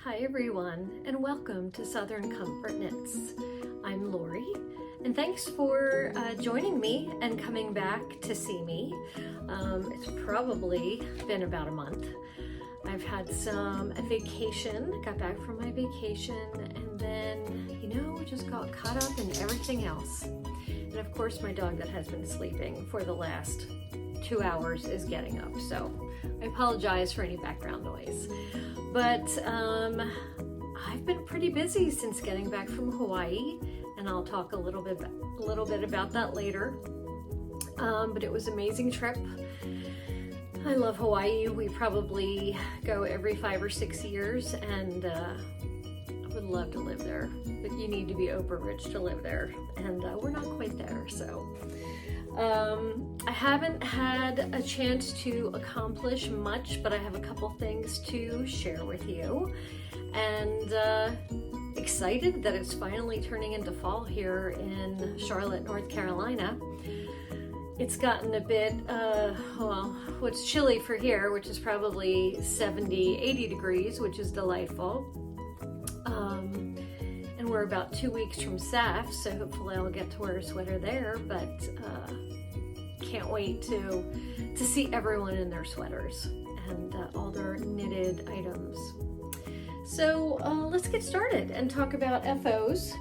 Hi everyone, and welcome to Southern Comfort Knits. I'm Lori, and thanks for joining me and coming back to see me. It's probably been about a month. I've had a vacation, got back from my vacation, and then, just got caught up in everything else. And of course, my dog that has been sleeping for the last 2 hours is getting up, so I apologize for any background noise. But I've been pretty busy since getting back from Hawaii, and I'll talk a little bit about that later. But it was an amazing trip. I love Hawaii. We probably go every 5 or 6 years, and I would love to live there. But you need to be Oprah rich to live there, and we're not quite there. So I haven't had a chance to accomplish much, but I have a couple things to share with you, and excited that it's finally turning into fall here in Charlotte, North Carolina. It's gotten a bit, it's chilly for here, which is probably 70, 80 degrees, which is delightful. And we're about 2 weeks from SAF, so hopefully I'll get to wear a sweater there, but can't wait to see everyone in their sweaters and all their knitted items. So let's get started and talk about FOs.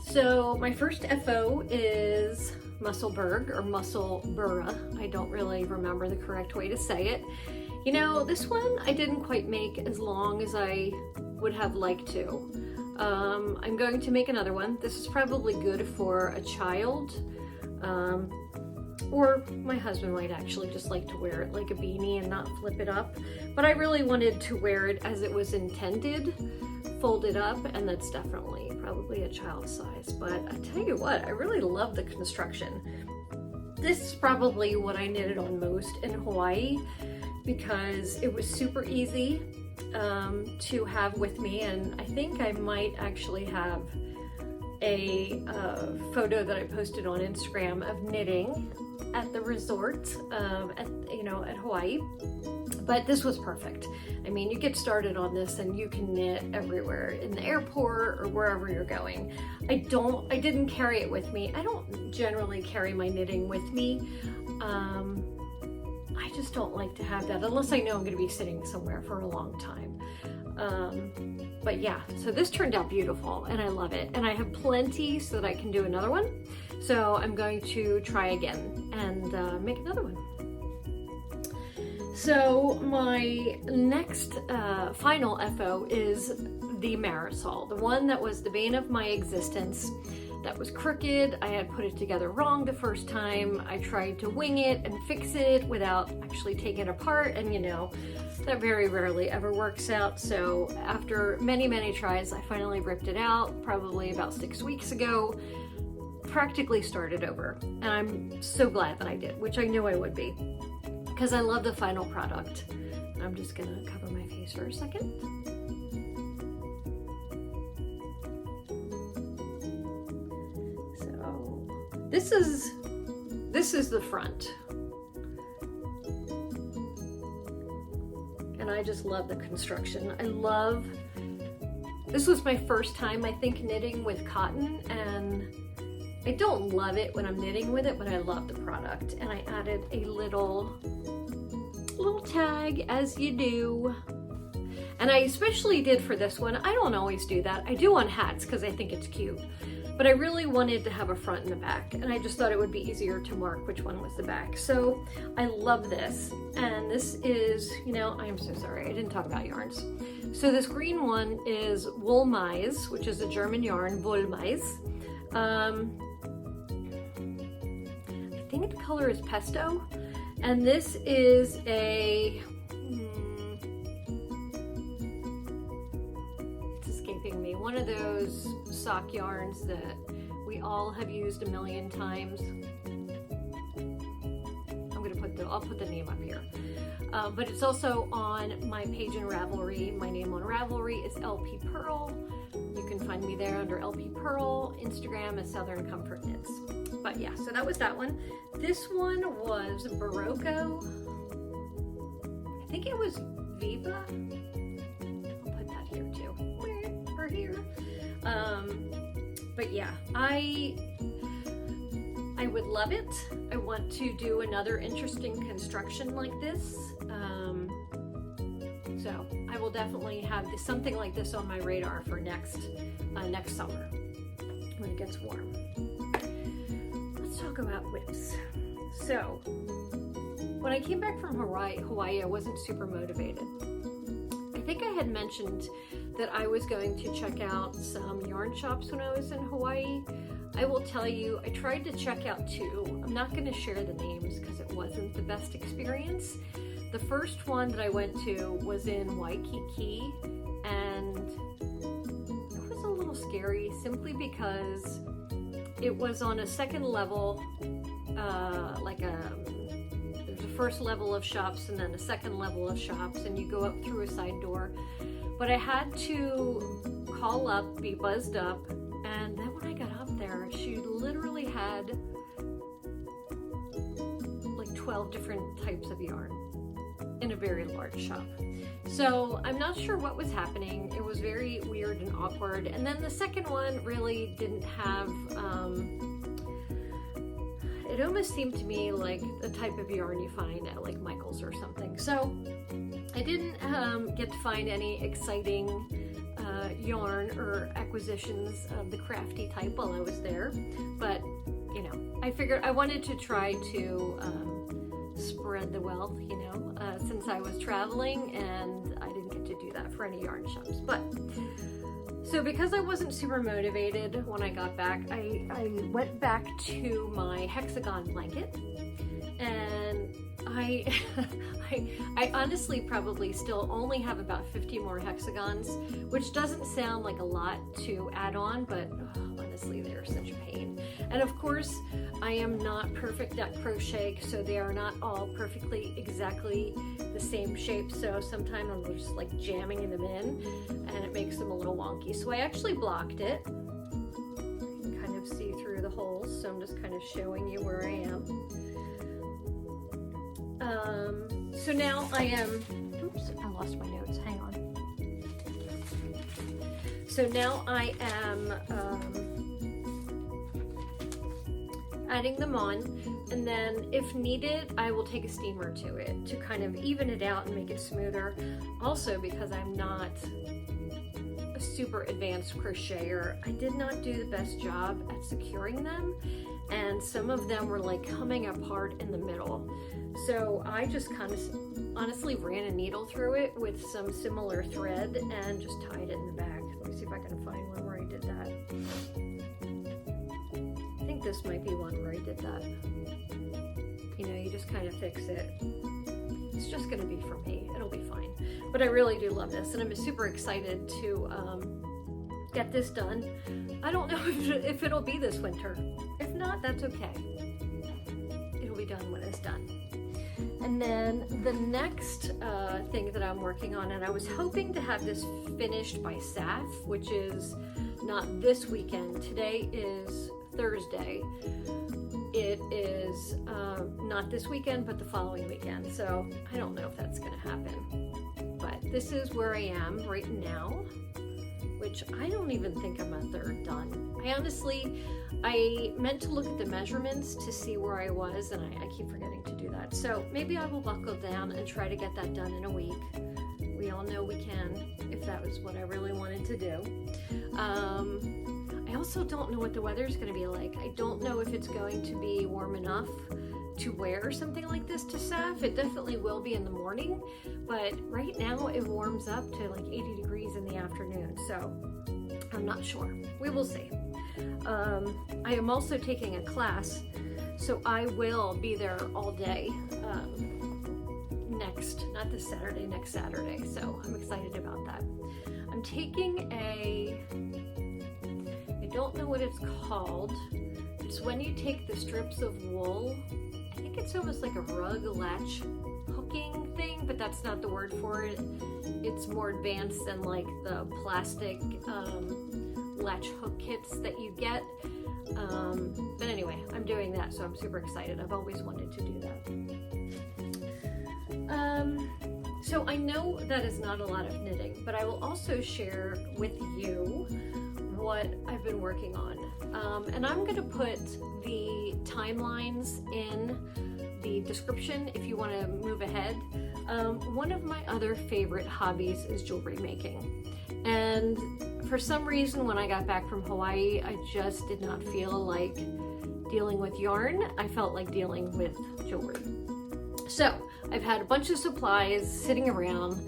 So my first FO is Musselburgh or Musselburgh. I don't really remember the correct way to say it. This one I didn't quite make as long as I would have liked to. I'm going to make another one. This is probably good for a child, or my husband might actually just like to wear it like a beanie and not flip it up. But I really wanted to wear it as it was intended, folded up, and that's definitely probably a child size. But I tell you what, I really love the construction. This is probably what I knitted on most in Hawaii because it was super easy to have with me, and I think I might actually have a photo that I posted on Instagram of knitting at the resort at Hawaii. But this was perfect. I mean, you get started on this and you can knit everywhere, in the airport or wherever you're going. I didn't carry it with me. I don't generally carry my knitting with me. I just don't like to have that unless I know I'm going to be sitting somewhere for a long time. But yeah, so this turned out beautiful and I love it. And I have plenty so that I can do another one. So I'm going to try again and make another one. So my next final FO is the Marisol, the one that was the bane of my existence. That was crooked. I had put it together wrong the first time. I tried to wing it and fix it without actually taking it apart, and that very rarely ever works out. So after many, many tries, I finally ripped it out probably about 6 weeks ago, practically started over. And I'm so glad that I did, which I knew I would be, because I love the final product. I'm just gonna cover my face for a second. This is the front. And I just love the construction. This was my first time, I think, knitting with cotton, and I don't love it when I'm knitting with it, but I love the product. And I added a little tag, as you do. And I especially did for this one. I don't always do that. I do on hats because I think it's cute. But I really wanted to have a front and a back, and I just thought it would be easier to mark which one was the back. So I love this, and this is, I am so sorry, I didn't talk about yarns. So this green one is Wollmeise, which is a German yarn, Wollmeise. I think the color is Pesto, and this is it's escaping me, one of those sock yarns that we all have used a million times. I'll put the name up here. But it's also on my page in Ravelry. My name on Ravelry is LPPURL. You can find me there under LPPURL. Instagram is Southern Comfort Knits. But yeah, so that was that one. This one was Barocco. I think it was Viva. I'll put that here. But yeah, I would love it. I want to do another interesting construction like this. So I will definitely have something like this on my radar for next summer when it gets warm. Let's talk about whips. So when I came back from Hawaii, I wasn't super motivated. I think I had mentioned that I was going to check out some yarn shops when I was in Hawaii. I will tell you, I tried to check out two. I'm not going to share the names because it wasn't the best experience. The first one that I went to was in Waikiki, and it was a little scary simply because it was on a second level, there's a first level of shops and then a second level of shops, and you go up through a side door. But I had to call up, be buzzed up, and then when I got up there, she literally had like 12 different types of yarn in a very large shop. So I'm not sure what was happening. It was very weird and awkward. And then the second one really didn't have, it almost seemed to me like the type of yarn you find at like Michael's or something. So I didn't get to find any exciting yarn or acquisitions of the crafty type while I was there. But, you know, I figured I wanted to try to spread the wealth, you know, since I was traveling, and I didn't get to do that for any yarn shops. But so because I wasn't super motivated when I got back, I went back to my hexagon blanket, and I honestly probably still only have about 50 more hexagons, which doesn't sound like a lot to add on, but honestly, they're such a pain. And of course, I am not perfect at crochet, so they are not all perfectly exactly the same shape. So sometimes I'm just like jamming them in, and it makes them a little wonky. So I actually blocked it. You can kind of see through the holes, so I'm just kind of showing you where I am. So now I am, oops, I lost my notes, hang on. So now I am adding them on, and then if needed, I will take a steamer to it to kind of even it out and make it smoother. Also, because I'm not a super advanced crocheter, I did not do the best job at securing them, and some of them were like coming apart in the middle. So I just kind of honestly ran a needle through it with some similar thread and just tied it in the back. Let me see if I can find one where I did that. I think this might be one where I did that. You know, you just kind of fix it. It's just going to be for me. It'll be fine. But I really do love this, and I'm super excited to get this done. I don't know if it'll be this winter. If not, that's okay. It'll be done when it's done. And then the next thing that I'm working on, and I was hoping to have this finished by SAF, which is not this weekend. Today is Thursday. It is not this weekend, but the following weekend. So I don't know if that's going to happen. But this is where I am right now, which I don't even think I'm a third done. I meant to look at the measurements to see where I was, and I keep forgetting to do that. So maybe I will buckle down and try to get that done in a week. We all know we can, if that was what I really wanted to do. I also don't know what the weather's going to be like. I don't know if it's going to be warm enough to wear something like this to SAF. It definitely will be in the morning, but right now it warms up to like 80 degrees in the afternoon, so I'm not sure. We will see. I am also taking a class, so I will be there all day not this Saturday, next Saturday, so I'm excited about that. I'm taking I don't know what it's called. It's when you take the strips of wool, I think it's almost like a rug latch hooking thing, but that's not the word for it. It's more advanced than like the plastic latch hook kits that you get. But anyway, I'm doing that, so I'm super excited. I've always wanted to do that. So I know that is not a lot of knitting, but I will also share with you what I've been working on. And I'm gonna put the timelines in the description if you want to move ahead. One of my other favorite hobbies is jewelry making. And for some reason, when I got back from Hawaii, I just did not feel like dealing with yarn. I felt like dealing with jewelry. So I've had a bunch of supplies sitting around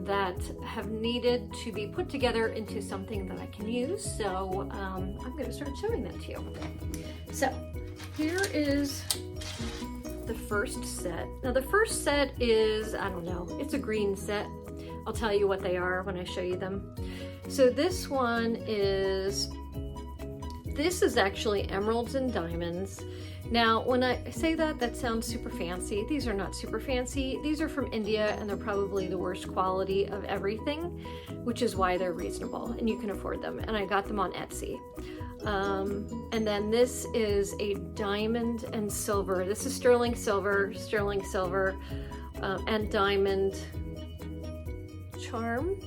that have needed to be put together into something that I can use. So I'm going to start showing that to you. So here is the first set. Now the first set is, I don't know, it's a green set. I'll tell you what they are when I show you them. So this one is, this is actually emeralds and diamonds. Now, when I say that, that sounds super fancy. These are not super fancy. These are from India and they're probably the worst quality of everything, which is why they're reasonable and you can afford them. And I got them on Etsy. And then this is a diamond and silver. This is sterling silver, and diamond charm.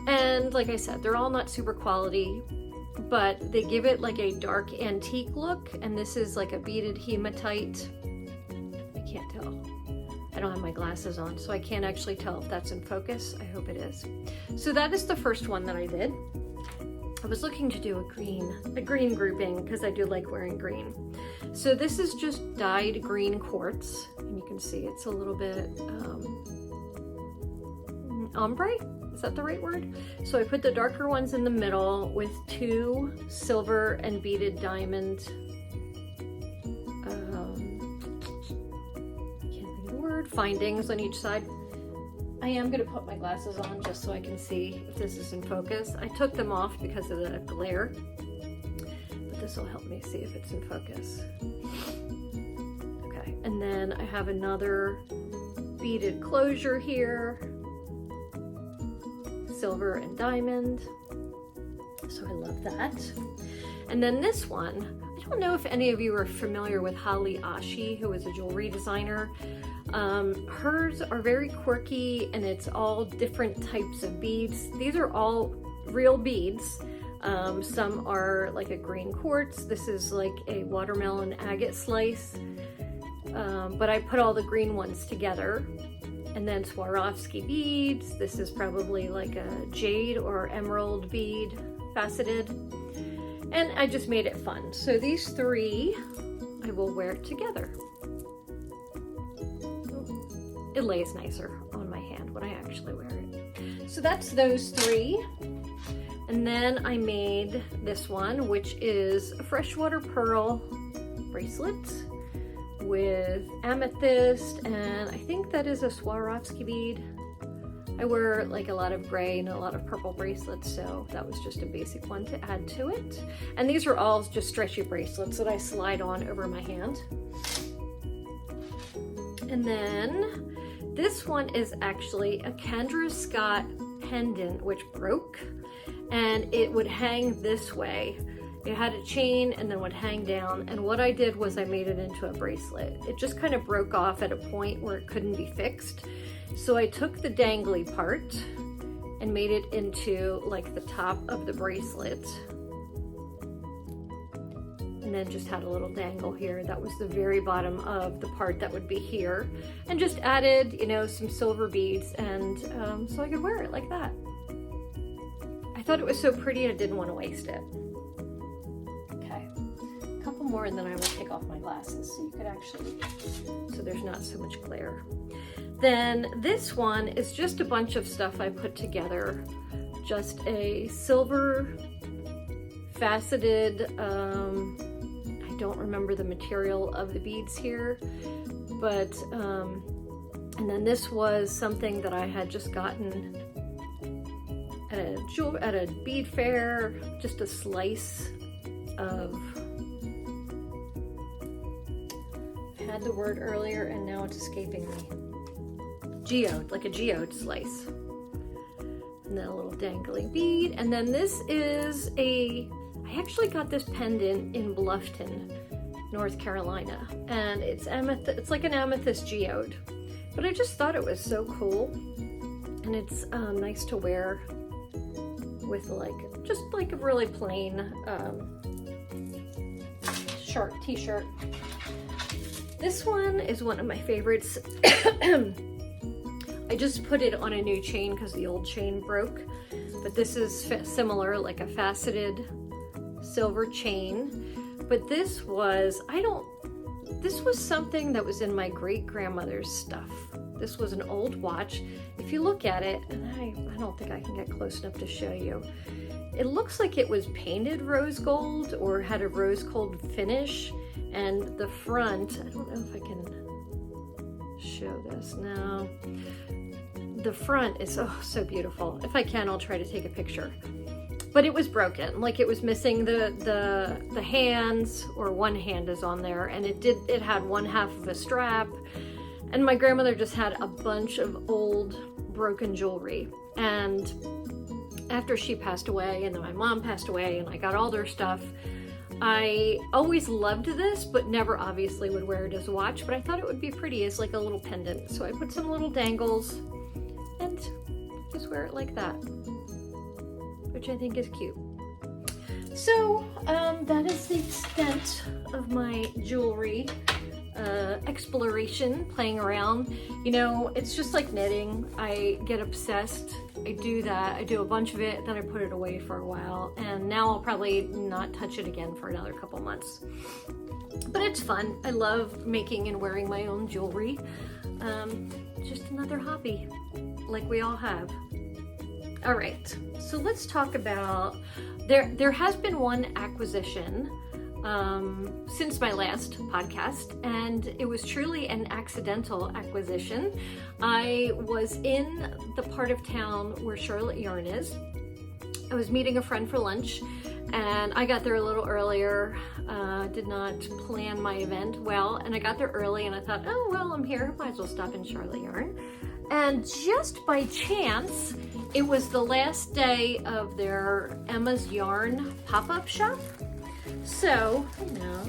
And like I said, they're all not super quality, but they give it like a dark antique look. And this is like a beaded hematite. I can't tell. I don't have my glasses on, so I can't actually tell if that's in focus. I hope it is. So that is the first one that I did. I was looking to do a green grouping because I do like wearing green. So this is just dyed green quartz, and you can see it's a little bit ombre. Is that the right word? So I put the darker ones in the middle with 2 silver and beaded diamond, can't think of the word, findings on each side. I am going to put my glasses on just so I can see if this is in focus. I took them off because of the glare, but this will help me see if it's in focus. Okay, and then I have another beaded closure here, silver and diamond, so I love that. And then this one, I don't know if any of you are familiar with Holly Ashi, who is a jewelry designer. Hers are very quirky and it's all different types of beads. These are all real beads. Some are like a green quartz. This is like a watermelon agate slice. But I put all the green ones together. And then Swarovski beads. This is probably like a jade or emerald bead, faceted. And I just made it fun. So these 3 I will wear together. It lays nicer on my hand when I actually wear it. So that's those 3. And then I made this one, which is a freshwater pearl bracelet with amethyst, and I think that is a Swarovski bead. I wear like a lot of gray and a lot of purple bracelets, so that was just a basic one to add to it. And these are all just stretchy bracelets that I slide on over my hand. And then this one is actually a Kendra Scott pendant, which broke, and it would hang this way. It had a chain and then would hang down, and what I did was I made it into a bracelet. It just kind of broke off at a point where it couldn't be fixed. So I took the dangly part and made it into like the top of the bracelet. And then just had a little dangle here. That was the very bottom of the part that would be here. And just added, you know, some silver beads, and so I could wear it like that. I thought it was so pretty I didn't want to waste it. Okay, a couple more and then I will take off my glasses so you could actually, so there's not so much glare. Then this one is just a bunch of stuff I put together. Just a silver faceted, I don't remember the material of the beads here, but, and then this was something that I had just gotten at a bead fair, just a slice of, I had the word earlier and now it's escaping me. Geode, like a geode slice. And then a little dangling bead. And then this is I actually got this pendant in Bluffton, North Carolina. And it's like an amethyst geode. But I just thought it was so cool. And it's nice to wear with just like a really plain shirt, t-shirt. This one is one of my favorites. I just put it on a new chain because the old chain broke, but this is similar, like a faceted silver chain. But this was something that was in my great-grandmother's stuff. This was an old watch. If you look at it, and I don't think I can get close enough to show you, it looks like it was painted rose gold or had a rose gold finish. And the front, I don't know if I can show this now. The front is so beautiful. If I can, I'll try to take a picture. But it was broken, like it was missing the hands, or one hand is on there, and it had one half of a strap. And my grandmother just had a bunch of old broken jewelry. And after she passed away, and then my mom passed away, and I got all their stuff, I always loved this, but never obviously would wear it as a watch, but I thought it would be pretty as like a little pendant. So I put some little dangles and just wear it like that, which I think is cute. So that is the extent of my jewelry exploration, playing around. You know, it's just like knitting. I get obsessed. I do that. I do a bunch of it, then I put it away for a while, and now I'll probably not touch it again for another couple months. But it's fun. I love making and wearing my own jewelry. Just another hobby, like we all have. All right, so let's talk about, there has been one acquisition since my last podcast, and it was truly an accidental acquisition. I was in the part of town where Charlotte Yarn is. I was meeting a friend for lunch, and I got there a little earlier. Did not plan my event well, and I got there early, and I thought, oh well, I'm here, might as well stop in Charlotte Yarn. And just by chance, it was the last day of their Emma's Yarn pop-up shop. So, you know,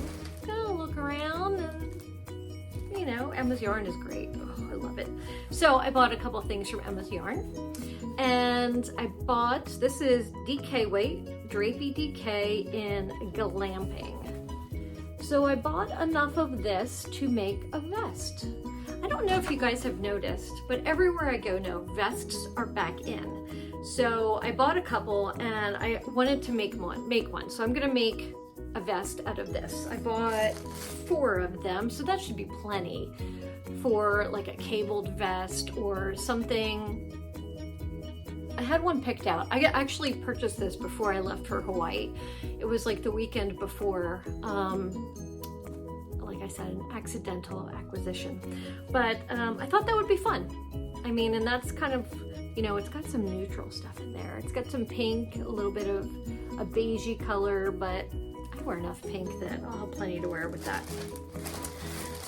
gonna look around, and you know, Emma's Yarn is great. Oh, I love it. So I bought a couple of things from Emma's Yarn, and I bought, this is DK weight, Drapey DK in glamping. So I bought enough of this to make a vest. I don't know if you guys have noticed, but everywhere I go now, vests are back in. So I bought a couple, and I wanted to make one. So I'm gonna make a vest out of this. I bought 4 of them, so that should be plenty for like a cabled vest or something. I had one picked out. I actually purchased this before I left for Hawaii. It was like the weekend before, like I said, an accidental acquisition. But I thought that would be fun. I mean, and that's kind of, you know, it's got some neutral stuff in there. It's got some pink, a little bit of a beigey color, but I wear enough pink that I'll have plenty to wear with that.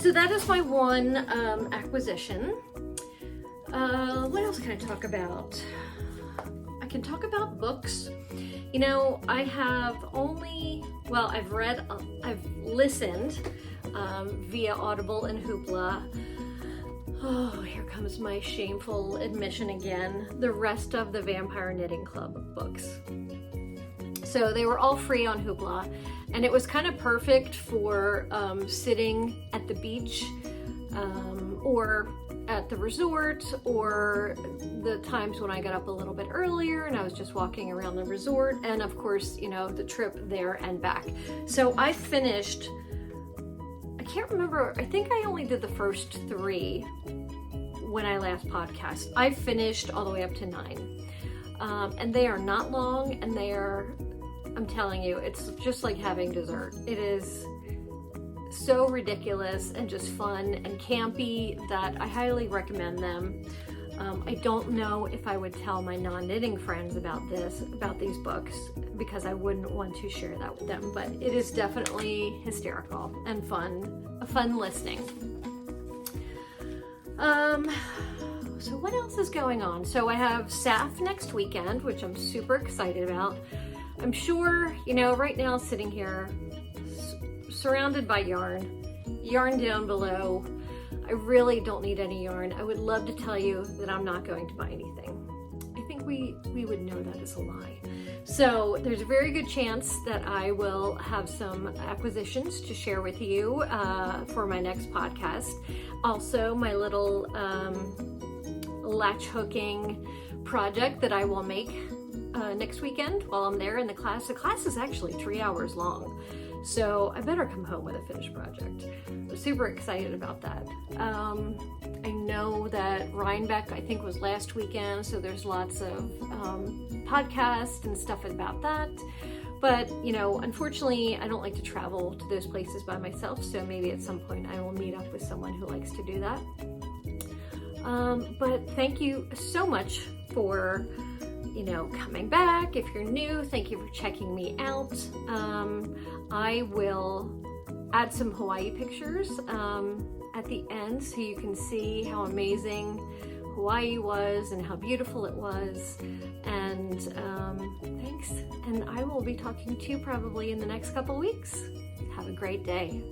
So that is my one acquisition. What else can I talk about? I can talk about books. You know, I have only, well, I've listened via Audible and Hoopla. Oh, here comes my shameful admission again. The rest of the Vampire Knitting Club books. So they were all free on Hoopla, and it was kind of perfect for sitting at the beach or at the resort, or the times when I got up a little bit earlier and I was just walking around the resort, and of course, you know, the trip there and back. So I finished, I can't remember, I think I only did the first 3 when I last podcast. I finished all the way up to 9. And they are not long, and they are, I'm telling you, it's just like having dessert. It is so ridiculous and just fun and campy that I highly recommend them. I don't know if I would tell my non-knitting friends about these books, because I wouldn't want to share that with them, but it is definitely hysterical and fun, a fun listening. So what else is going on? So I have SAF next weekend, which I'm super excited about. I'm sure, you know, right now sitting here surrounded by yarn down below. I really don't need any yarn. I would love to tell you that I'm not going to buy anything. I think we would know that is a lie. So there's a very good chance that I will have some acquisitions to share with you for my next podcast. Also, my little latch hooking project that I will make next weekend while I'm there in the class. The class is actually 3 hours long, so I better come home with a finished project. I'm super excited about that. I know that Rhinebeck, I think, was last weekend, so there's lots of podcasts and stuff about that. But, you know, unfortunately, I don't like to travel to those places by myself, so maybe at some point I will meet up with someone who likes to do that. But thank you so much for, you know, coming back. If you're new, thank you for checking me out. I will add some Hawaii pictures at the end so you can see how amazing Hawaii was and how beautiful it was. And thanks. And I will be talking to you probably in the next couple weeks. Have a great day.